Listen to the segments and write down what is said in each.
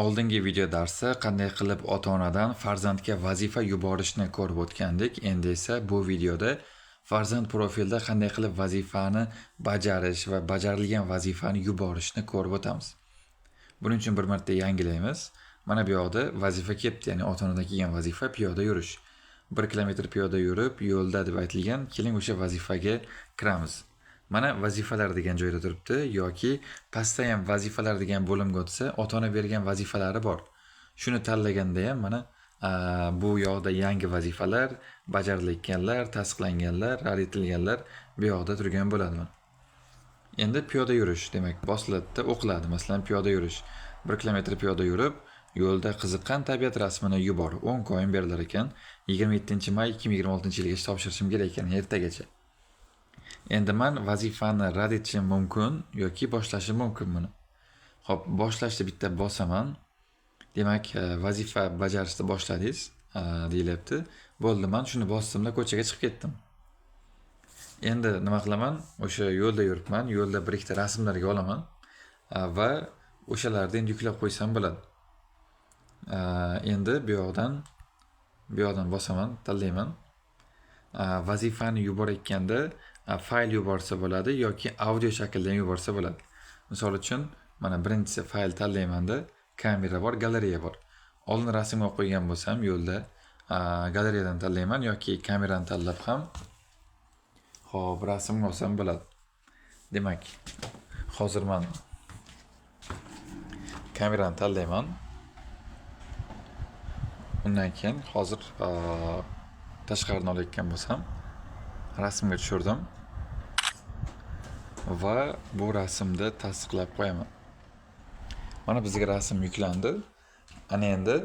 Oldingi video darsi qanday qilib ota-onadan farzandga vazifa yuborishni ko'rib o'tgandik. Endi esa bu videoda farzand profilida qanday qilib vazifani bajarish va bajarilgan vazifani yuborishni ko'rib o'tamiz. Buning uchun bir marta yangilaymiz. Mana bu yoqda vazifa kelibdi, ya'ni ota-onadan kelgan vazifa piyoda yurish. 1 kilometr piyoda yurib, yo'lda deb aytilgan. Keling o'sha vazifaga kiramiz. Mana vazifalar degan joyda turibdi yoki pastda ham vazifalar degan bo'limga o'tsa, ota-ona bergan vazifalari bor. Shuni tanlaganda ham mana bu yoqda yangi vazifalar, bajarilayotganlar, tasdiqlanganlar, rad etilganlar bu yoqda turgan bo'ladi. Endi piyoda yurish, demak, bosiladida o'qiladi. Masalan, piyoda yurish. 1 kilometr piyoda yurib, yo'lda qiziqqan tabiat rasmini yubor. 10 qo'yim berilar ekan. 27-may 2026-yilgacha topshirishim kerak ekan, ertagacha. Endi men vazifani rad etishim mumkin yoki boshlashim mumkin buni. Xo'p, boshlashni bitta bosaman. Demak, vazifa bajarishni boshladingiz, deyilyapti. Bo'ldi, men shuni bosdimda ko'chaga chiqib ketdim. Endi nima qilaman? O'sha yo'lda yuribman, yo'lda bir ikkita rasmlarga olaman va o'shalarni endi yuklab qo'ysam bo'ladi. Endi bu yoqdan bosaman, tanlayman. Vazifani yuborayotganda fayl yuborsa bo'ladi yoki audio shaklda yuborsa bo'ladi. Misol uchun, mana birinchisi fayl tanlaymanda, kamera bor, galereya bor. Oldin rasmga qo'ygan bo'lsam, yo'lda galereyadan tanlayman yoki kamerani tanlab ham xo'p, rasmga olsam bo'ladi. Demak, hozir men kamerani tanlayman. Undan keyin hozir tashqaridan olayotgan bo'lsam, rasmga tushirdim va bu rasmni tasdiqlab qo'yaman. Mana bizga rasm yuklandi. Ana endi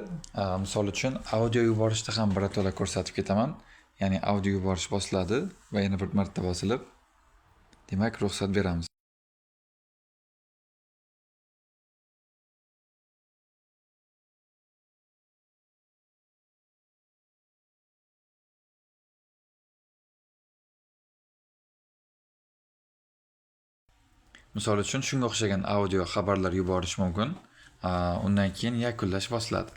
misol uchun audio yuborishda ham birato'la ko'rsatib ketaman. Ya'ni audio yuborish bosiladi va yana bir marta bosilib, demak, ruxsat beramiz. Misol uchun shunga o'xshagan audio xabarlar yuborish mumkin. Undan keyin yakunlash bosiladi.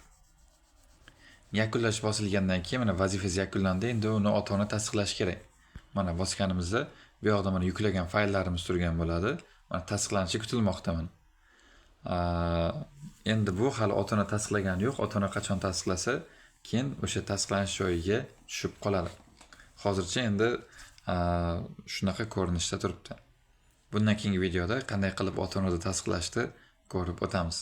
Yakunlash bosilgandan keyin mana vazifangiz yakunlandi. Endi uni ota-ona tasdiqlash kerak. Mana bosganimizda bu yoqda mana yuklagan fayllarimiz turgan bo'ladi. Mana tasdiqlanishi kutilmoqda mana. Endi bu hali ota-ona tasdiqlagani yo'q. Ota-ona qachon tasdiqlasa, keyin o'sha tasdiqlanish joyiga tushib qoladi. Hozircha endi shunaqa ko'rinishda turibdi. Bundan keyingi videoda qanday qilib ota-onada tasdiqlashni ko'rib o'tamiz.